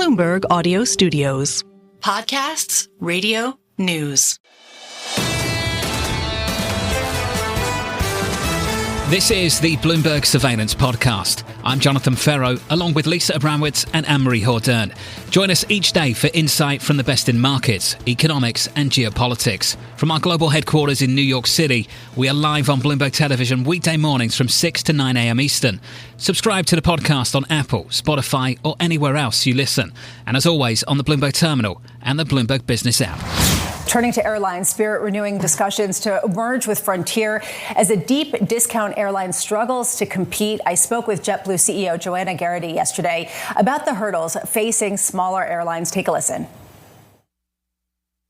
Bloomberg Audio Studios. Podcasts, radio, news. This is the Bloomberg Surveillance Podcast. I'm Jonathan Ferro, along with Lisa Abramowitz and Anne-Marie Hordern. Join us each day for insight from the best in markets, economics and geopolitics. From our global headquarters in New York City, we are live on Bloomberg Television weekday mornings from 6 to 9 a.m. Eastern. Subscribe to the podcast on Apple, Spotify or anywhere else you listen. And as always, on the Bloomberg Terminal and the Bloomberg Business app. Turning to airlines, Spirit renewing discussions to merge with Frontier as a deep discount airline struggles to compete. I spoke with JetBlue CEO Joanna Geraghty yesterday about the hurdles facing smaller airlines. Take a listen.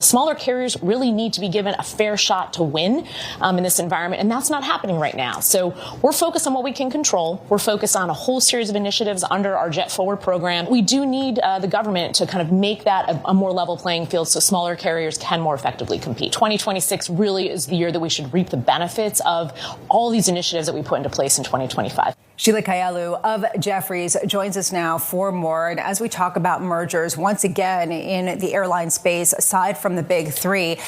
Smaller carriers really need to be given a fair shot to win in this environment, and that's not happening right now. So we're focused on what we can control. We're focused on a whole series of initiatives under our Jet Forward program. We do need the government to kind of make that a more level playing field so smaller carriers can more effectively compete. 2026 really is the year that we should reap the benefits of all these initiatives that we put into place in 2025. Sheila Kahyaoglu of Jefferies joins us now for more. And as we talk about mergers once again in the airline space, aside from the big three,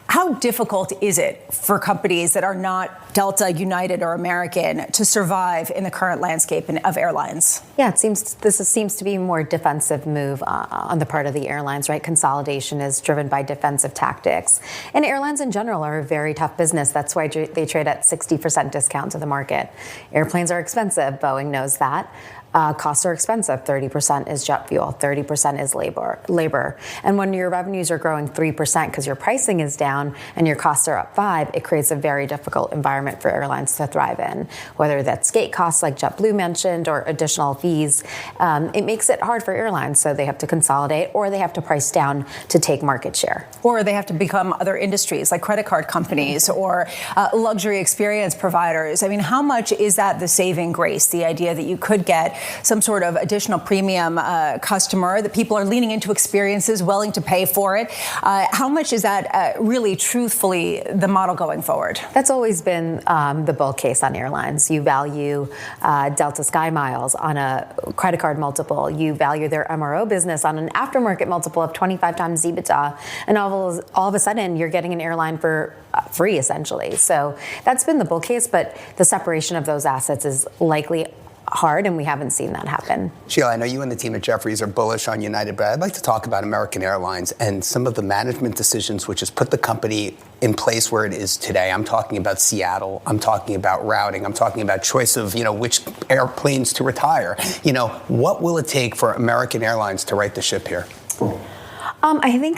how difficult is it for companies that are not Delta, United or American to survive in the current landscape of airlines? Yeah, this seems to be a more defensive move on the part of the airlines, right? Consolidation is driven by defensive tactics. And airlines in general are a very tough business. That's why they trade at 60% discount to the market. Airplanes are expensive. Boeing knows that. Costs are expensive. 30% is jet fuel, 30% is labor. And when your revenues are growing 3% because your pricing is down and your costs are up 5%, it creates a very difficult environment for airlines to thrive in. Whether that's gate costs like JetBlue mentioned or additional fees, it makes it hard for airlines. So they have to consolidate or they have to price down to take market share. Or they have to become other industries like credit card companies or luxury experience providers. I mean, how much is that the saving grace, the idea that you could get some sort of additional premium customer, that people are leaning into experiences, willing to pay for it? How much is that really truthfully the model going forward? That's always been the bull case on airlines. You value Delta Sky Miles on a credit card multiple. You value their MRO business on an aftermarket multiple of 25 times EBITDA. And all of a sudden, you're getting an airline for free, essentially. So that's been the bull case. But the separation of those assets is likely hard, and we haven't seen that happen. Sheila, I know you and the team at Jefferies are bullish on United, but I'd like to talk about American Airlines and some of the management decisions which has put the company in place where it is today. I'm talking about Seattle. I'm talking about routing. I'm talking about choice of, which airplanes to retire. What will it take for American Airlines to right the ship here? I think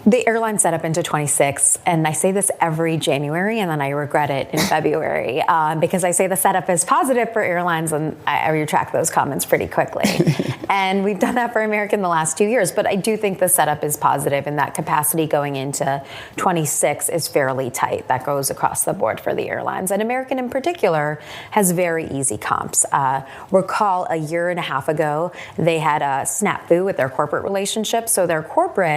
the airline set up into 26, and I say this every January, and then I regret it in February because I say the setup is positive for airlines, and I retract those comments pretty quickly. And we've done that for American the last 2 years, but I do think the setup is positive, and that capacity going into 26 is fairly tight. That goes across the board for the airlines, and American in particular has very easy comps. Recall a year and a half ago, they had a snafu with their corporate relationship, so their corporate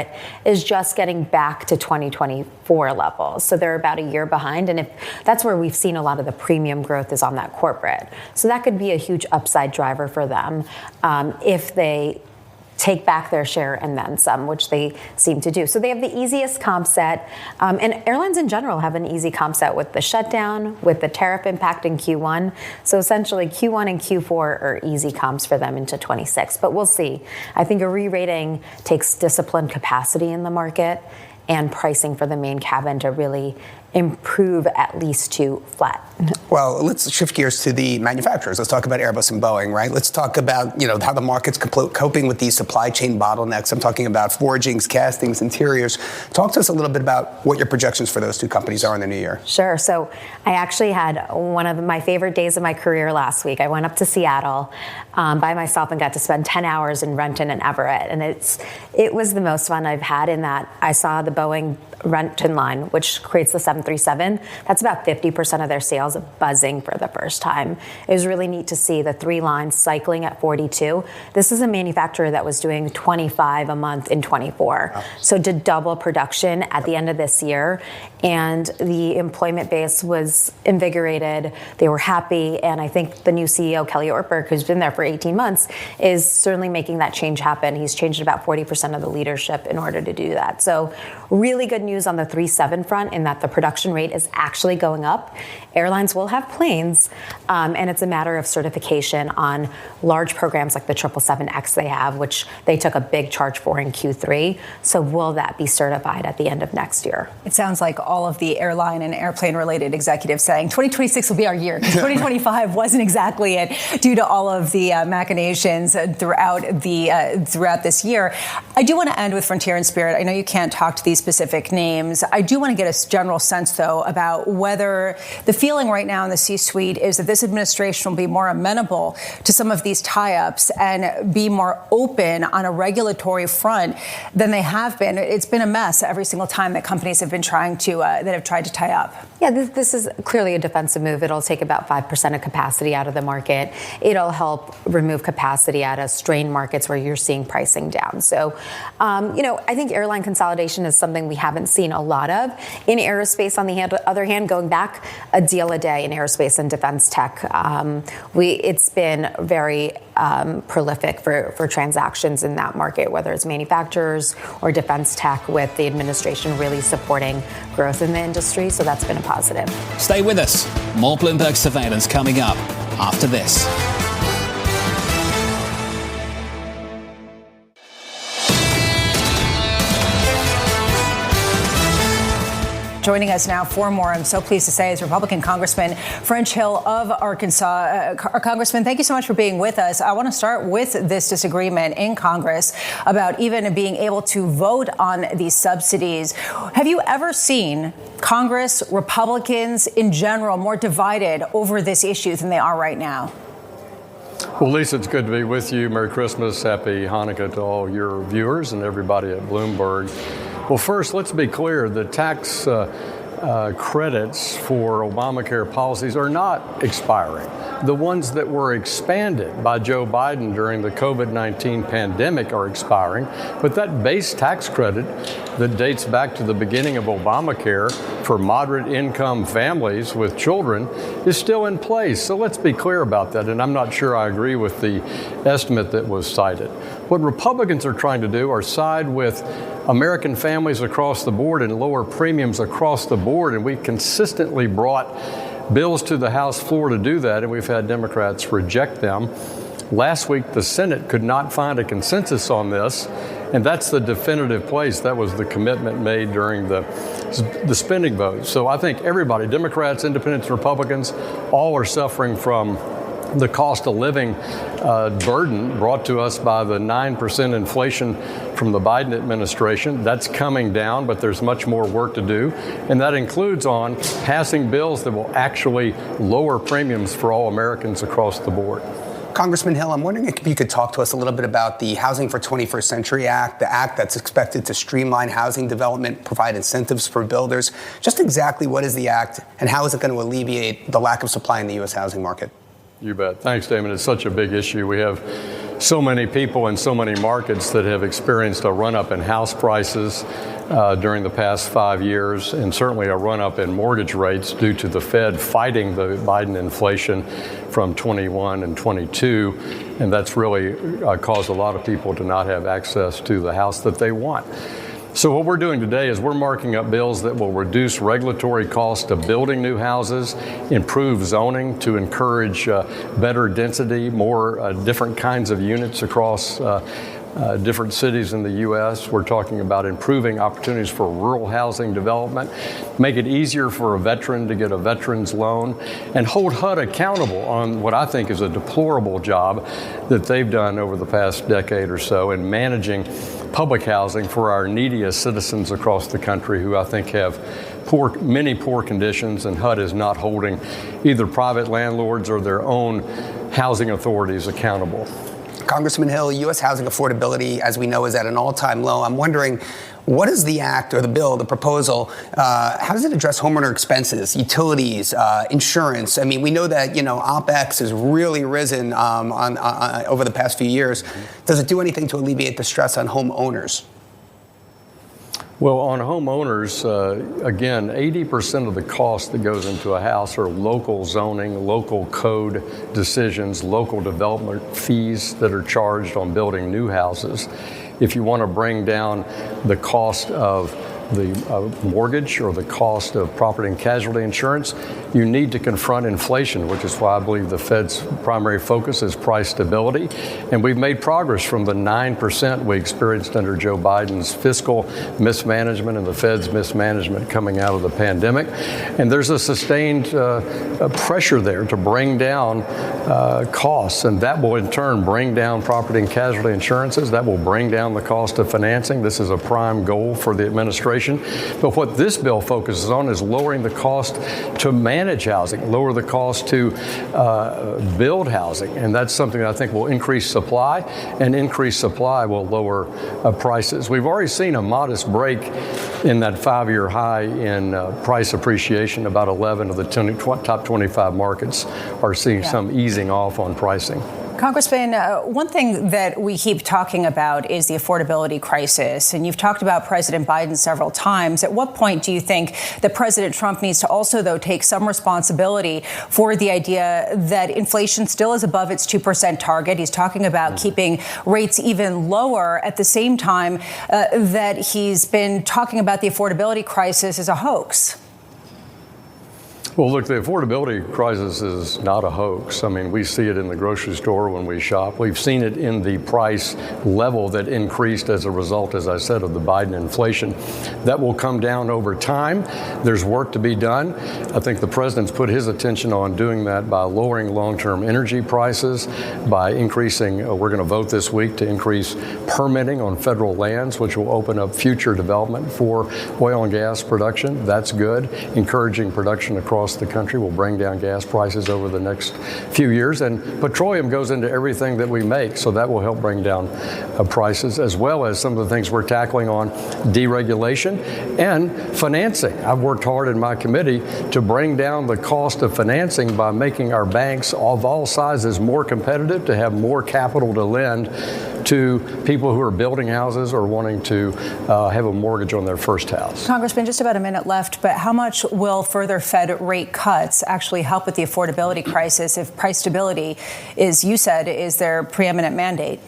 is just getting back to 2024 levels. So they're about a year behind. And that's where we've seen a lot of the premium growth is on that corporate. So that could be a huge upside driver for them if they take back their share and then some, which they seem to do. So they have the easiest comp set. And airlines in general have an easy comp set with the shutdown, with the tariff impact in Q1. So essentially Q1 and Q4 are easy comps for them into 26. But we'll see. I think a re-rating takes disciplined capacity in the market and pricing for the main cabin to really improve at least to flat. Well, let's shift gears to the manufacturers. Let's talk about Airbus and Boeing, right? Let's talk about, how the market's coping with these supply chain bottlenecks. I'm talking about forgings, castings, interiors. Talk to us a little bit about what your projections for those two companies are in the new year. Sure. So I actually had one of my favorite days of my career last week. I went up to Seattle by myself and got to spend 10 hours in Renton and Everett. And it was the most fun I've had in that I saw the Boeing Renton line, which creates the 737. That's about 50% of their sales buzzing for the first time. It was really neat to see the 3 lines cycling at 42. This is a manufacturer that was doing 25 a month in 24. Wow. So to double production at the end of this year, and the employment base was invigorated. They were happy, and I think the new CEO, Kahyaoglu, who's been there for 18 months, is certainly making that change happen. He's changed about 40% of the leadership in order to do that. So really good news on the 37 front in that the production rate is actually going up. Airlines will have planes, and it's a matter of certification on large programs like the 777X they have, which they took a big charge for in Q3. So will that be certified at the end of next year? It sounds like all of the airline and airplane-related executives saying 2026 will be our year, because 2025 wasn't exactly it due to all of the machinations throughout this year. I do want to end with Frontier and Spirit. I know you can't talk to these specific names. I do want to get a general sense, though, about whether the feeling right now in the C-suite is that this administration will be more amenable to some of these tie-ups and be more open on a regulatory front than they have been. It's been a mess every single time that companies have been trying to tie up. Yeah, this is clearly a defensive move. It'll take about 5% of capacity out of the market. It'll help remove capacity out of strained markets where you're seeing pricing down. So, I think airline consolidation is something we haven't seen a lot of. In aerospace, on the other hand, going back, a deal a day in aerospace and defense tech. It's been very prolific for transactions in that market, whether it's manufacturers or defense tech, with the administration really supporting growth in the industry. So that's been a positive. Stay with us. More Bloomberg surveillance coming up after this. Joining us now for more, I'm so pleased to say, is Republican Congressman French Hill of Arkansas. Congressman, thank you so much for being with us. I want to start with this disagreement in Congress about even being able to vote on these subsidies. Have you ever seen Congress, Republicans in general, more divided over this issue than they are right now? Well, Lisa, it's good to be with you. Merry Christmas, Happy Hanukkah to all your viewers and everybody at Bloomberg. Well, first, let's be clear. The tax credits for Obamacare policies are not expiring. The ones that were expanded by Joe Biden during the COVID-19 pandemic are expiring, but that base tax credit that dates back to the beginning of Obamacare for moderate income families with children is still in place. So let's be clear about that, and I'm not sure I agree with the estimate that was cited. What Republicans are trying to do are side with American families across the board and lower premiums across the board, and we consistently brought bills to the House floor to do that, and we've had Democrats reject them. Last week, the Senate could not find a consensus on this, and that's the definitive place. That was the commitment made during the spending vote. So I think everybody, Democrats, Independents, Republicans, all are suffering from the cost of living burden brought to us by the 9% inflation from the Biden administration. That's coming down, but there's much more work to do. And that includes on passing bills that will actually lower premiums for all Americans across the board. Congressman Hill, I'm wondering if you could talk to us a little bit about the Housing for 21st Century Act, the act that's expected to streamline housing development, provide incentives for builders. Just exactly what is the act, and how is it going to alleviate the lack of supply in the U.S. housing market? You bet. Thanks, Damon. It's such a big issue. We have so many people in so many markets that have experienced a run-up in house prices during the past 5 years, and certainly a run-up in mortgage rates due to the Fed fighting the Biden inflation from 21 and 22. And that's really caused a lot of people to not have access to the house that they want. So what we're doing today is we're marking up bills that will reduce regulatory costs of building new houses, improve zoning to encourage better density, more different kinds of units across different cities in the U.S. We're talking about improving opportunities for rural housing development, make it easier for a veteran to get a veteran's loan, and hold HUD accountable on what I think is a deplorable job that they've done over the past decade or so in managing public housing for our neediest citizens across the country who I think have many poor conditions, and HUD is not holding either private landlords or their own housing authorities accountable. Congressman Hill, U.S. housing affordability, as we know, is at an all-time low. I'm wondering, What is the act or the bill, the proposal, how does it address homeowner expenses, utilities, insurance? I mean, we know that, OPEX has really risen over the past few years. Does it do anything to alleviate the stress on homeowners? Well, on homeowners, again, 80% of the cost that goes into a house are local zoning, local code decisions, local development fees that are charged on building new houses. If you want to bring down the cost of the mortgage or the cost of property and casualty insurance, you need to confront inflation, which is why I believe the Fed's primary focus is price stability. And we've made progress from the 9% we experienced under Joe Biden's fiscal mismanagement and the Fed's mismanagement coming out of the pandemic. And there's a sustained pressure there to bring down costs, and that will in turn bring down property and casualty insurances. That will bring down the cost of financing. This is a prime goal for the administration. But what this bill focuses on is lowering the cost to manage housing, lower the cost to build housing. And that's something that I think will increase supply, and increased supply will lower prices. We've already seen a modest break in that 5-year high in price appreciation. About 11 of the top 25 markets are seeing some easing off on pricing. Congressman, one thing that we keep talking about is the affordability crisis, and you've talked about President Biden several times. At what point do you think that President Trump needs to also, though, take some responsibility for the idea that inflation still is above its 2% target? He's talking about keeping rates even lower at the same time that he's been talking about the affordability crisis as a hoax. Well, look, the affordability crisis is not a hoax. I mean, we see it in the grocery store when we shop. We've seen it in the price level that increased as a result, as I said, of the Biden inflation. That will come down over time. There's work to be done. I think the president's put his attention on doing that by lowering long-term energy prices, by increasing, we're going to vote this week to increase permitting on federal lands, which will open up future development for oil and gas production. That's good. Encouraging production across the country will bring down gas prices over the next few years. And petroleum goes into everything that we make, so that will help bring down prices, as well as some of the things we're tackling on deregulation and financing. I've worked hard in my committee to bring down the cost of financing by making our banks of all sizes more competitive, to have more capital to lend to people who are building houses or wanting to have a mortgage on their first house. Congressman, just about a minute left, but how much will further Fed rate cuts actually help with the affordability crisis if price stability is, you said, is their preeminent mandate?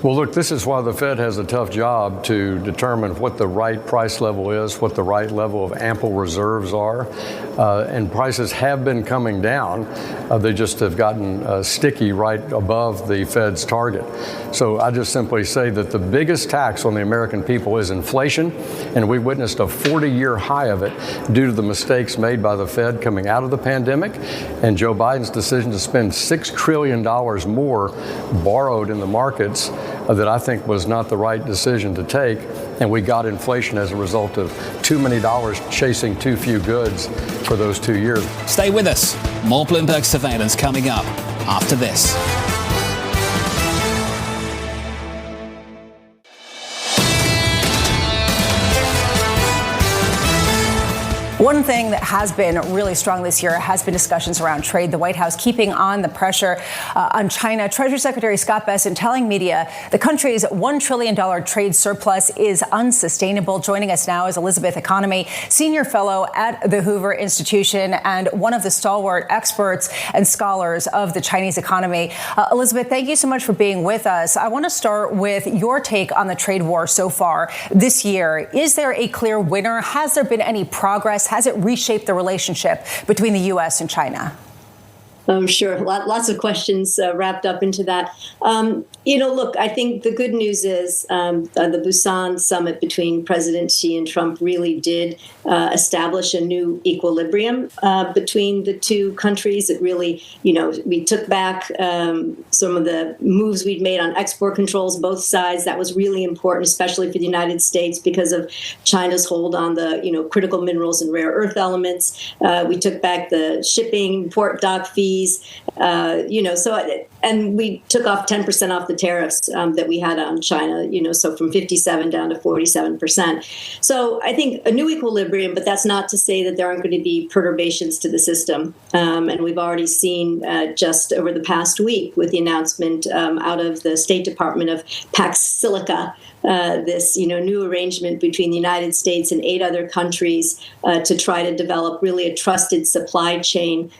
Well, look, this is why the Fed has a tough job to determine what the right price level is, what the right level of ample reserves are. And prices have been coming down. They just have gotten sticky right above the Fed's target. So I just simply say that the biggest tax on the American people is inflation, and we witnessed a 40-year high of it due to the mistakes made by the Fed coming out of the pandemic, and Joe Biden's decision to spend $6 trillion more borrowed in the markets that I think was not the right decision to take. And we got inflation as a result of too many dollars chasing too few goods for those 2 years. Stay with us. More Bloomberg surveillance coming up after this. One thing that has been really strong this year has been discussions around trade. The White House keeping on the pressure on China. Treasury Secretary Scott Bessent telling media the country's $1 trillion trade surplus is unsustainable. Joining us now is Elizabeth Economy, senior fellow at the Hoover Institution and one of the stalwart experts and scholars of the Chinese economy. Elizabeth, thank you so much for being with us. I want to start with your take on the trade war so far this year. Is there a clear winner? Has there been any progress? Has it reshaped the relationship between the U.S. and China? Sure. Lots of questions wrapped up into that. Look, I think the good news is the Busan summit between President Xi and Trump really did establish a new equilibrium between the two countries. It really, we took back some of the moves we'd made on export controls, both sides. That was really important, especially for the United States because of China's hold on the, critical minerals and rare earth elements. We took back the shipping, port dock fees. And we took off 10% off the tariffs that we had on China, so from 57 down to 47%. So I think a new equilibrium, but that's not to say that there aren't going to be perturbations to the system. And we've already seen just over the past week with the announcement out of the State Department of Pax Silica, this new arrangement between the United States and 8 other countries to try to develop really a trusted supply chain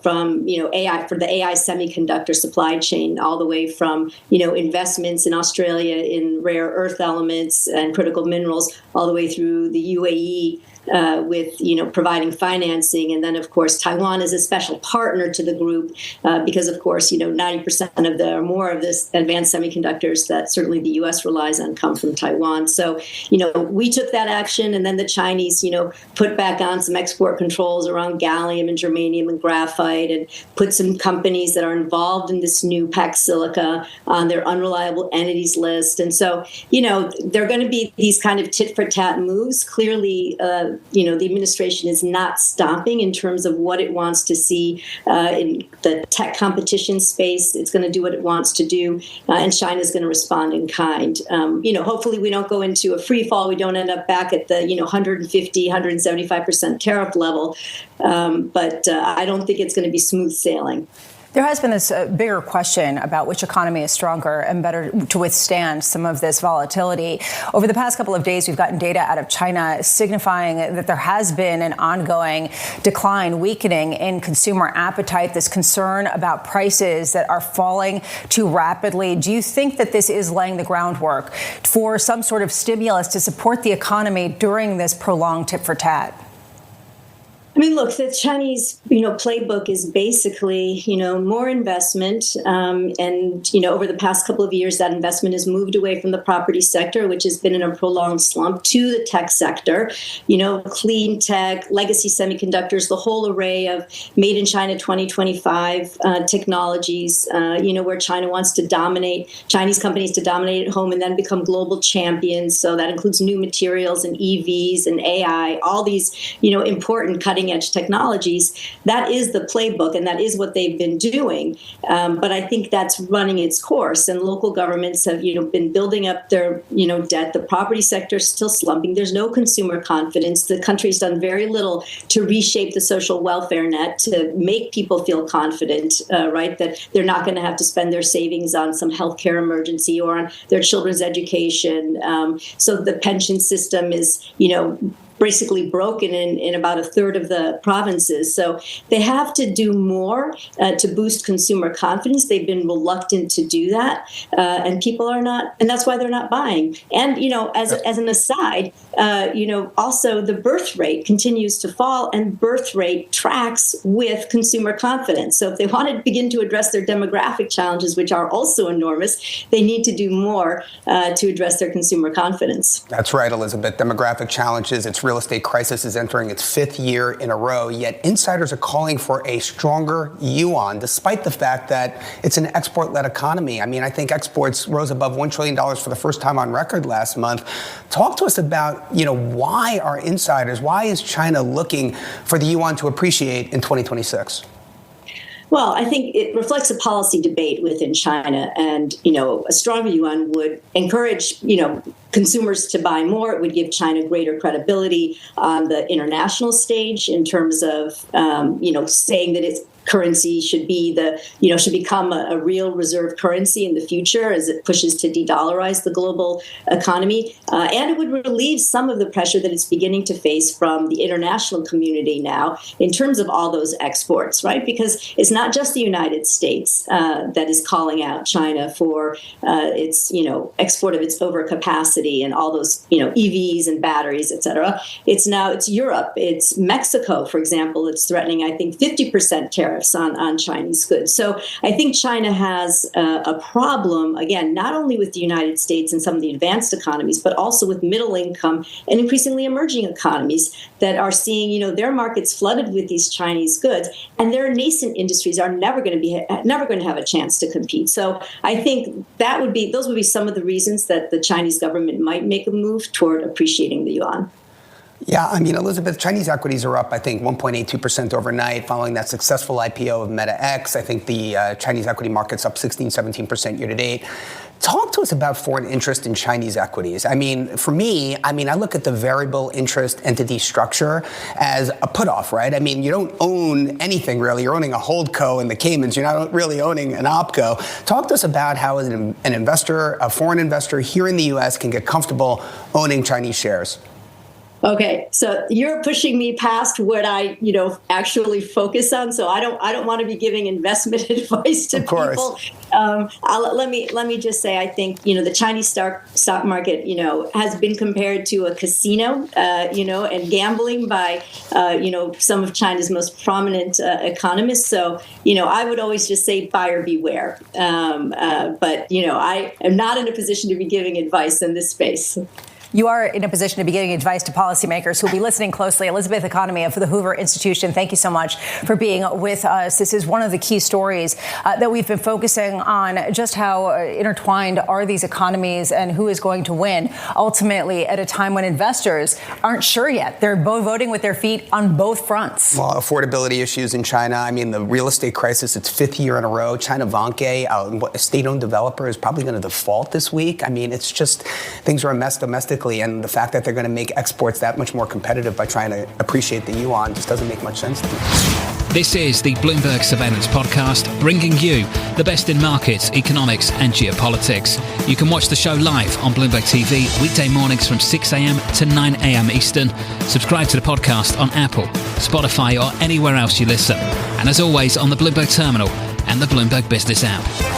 from AI, for the AI semiconductor supply chain, all the way from investments in Australia in rare earth elements and critical minerals, all the way through the UAE. With providing financing, and then of course Taiwan is a special partner to the group because of course 90% of the or more of this advanced semiconductors that certainly the U.S. relies on come from Taiwan. So we took that action, and then the Chinese put back on some export controls around gallium and germanium and graphite, and put some companies that are involved in this new Pax Silica on their unreliable entities list. And so there are going to be these kind of tit for tat moves. Clearly. The administration is not stopping in terms of what it wants to see in the tech competition space. It's going to do what it wants to do, and China's going to respond in kind. Hopefully we don't go into a free fall. We don't end up back at the 150, 175% tariff level, but I don't think it's going to be smooth sailing. There has been this bigger question about which economy is stronger and better to withstand some of this volatility. Over the past couple of days, we've gotten data out of China signifying that there has been an ongoing decline, weakening in consumer appetite, this concern about prices that are falling too rapidly. Do you think that this is laying the groundwork for some sort of stimulus to support the economy during this prolonged tit for tat? I mean, look, the Chinese, playbook is basically, more investment. And over the past couple of years, that investment has moved away from the property sector, which has been in a prolonged slump, to the tech sector, clean tech, legacy semiconductors, the whole array of made in China 2025 technologies, where China wants to dominate, Chinese companies to dominate at home and then become global champions. So that includes new materials and EVs and AI, all these, important cutting edge technologies. That is the playbook, and that is what they've been doing. But I think that's running its course, and local governments have, been building up their, debt. The property sector is still slumping. There's no consumer confidence. The country's done very little to reshape the social welfare net to make people feel confident, right, that they're not going to have to spend their savings on some healthcare emergency or on their children's education. So the pension system is, basically broken in about a third of the provinces. So they have to do more to boost consumer confidence. They've been reluctant to do that. And people are not, and that's why they're not buying. And, as an aside, also the birth rate continues to fall, and birth rate tracks with consumer confidence. So if they want to begin to address their demographic challenges, which are also enormous, they need to do more to address their consumer confidence. That's right, Elizabeth. Demographic challenges, its real estate crisis is entering its 5th year in a row, yet insiders are calling for a stronger yuan, despite the fact that it's an export-led economy. I mean, I think exports rose above $1 trillion for the first time on record last month. Talk to us about, why are insiders, why is China looking for the yuan to appreciate in 2026? Well, I think it reflects a policy debate within China, and, a stronger yuan would encourage, consumers to buy more. It would give China greater credibility on the international stage in terms of, saying that its currency should be should become a real reserve currency in the future as it pushes to de-dollarize the global economy. And it would relieve some of the pressure that it's beginning to face from the international community now in terms of all those exports, right? Because it's not just the United States that is calling out China for its, export of its overcapacity and all those, EVs and batteries, et cetera. It's Europe. It's Mexico, for example. It's threatening, I think, 50% tariffs on Chinese goods. So I think China has a problem, again, not only with the United States and some of the advanced economies, but also with middle income and increasingly emerging economies that are seeing, their markets flooded with these Chinese goods, and their nascent industries are never going to have a chance to compete. So I think those would be some of the reasons that the Chinese government might make a move toward appreciating the yuan. Yeah, I mean, Elizabeth, Chinese equities are up, I think, 1.82% overnight following that successful IPO of MetaX. I think the Chinese equity market's up 16, 17% year to date. Talk to us about foreign interest in Chinese equities. I mean, for me, I look at the variable interest entity structure as a put-off, right? I mean, you don't own anything really. You're owning a holdco in the Caymans. You're not really owning an opco. Talk to us about how an investor, a foreign investor here in the U.S. can get comfortable owning Chinese shares. Okay, so you're pushing me past what I, actually focus on. So I don't want to be giving investment advice to people. Let me just say, I think the Chinese stock market, has been compared to a casino, and gambling by, some of China's most prominent economists. So I would always just say buyer beware. But I am not in a position to be giving advice in this space. You are in a position to be giving advice to policymakers who will be listening closely. Elizabeth Economy of the Hoover Institution, thank you so much for being with us. This is one of the key stories that we've been focusing on, just how intertwined are these economies and who is going to win, ultimately at a time when investors aren't sure yet. They're both voting with their feet on both fronts. Well, affordability issues in China. I mean, the real estate crisis, it's fifth year in a row. China Vanke, a state-owned developer, is probably going to default this week. I mean, it's just things are a mess domestically. And the fact that they're going to make exports that much more competitive by trying to appreciate the yuan just doesn't make much sense to me. This is the Bloomberg Surveillance Podcast, bringing you the best in markets, economics and geopolitics. You can watch the show live on Bloomberg TV weekday mornings from 6 a.m. to 9 a.m. Eastern. Subscribe to the podcast on Apple, Spotify or anywhere else you listen. And as always, on the Bloomberg Terminal and the Bloomberg Business app.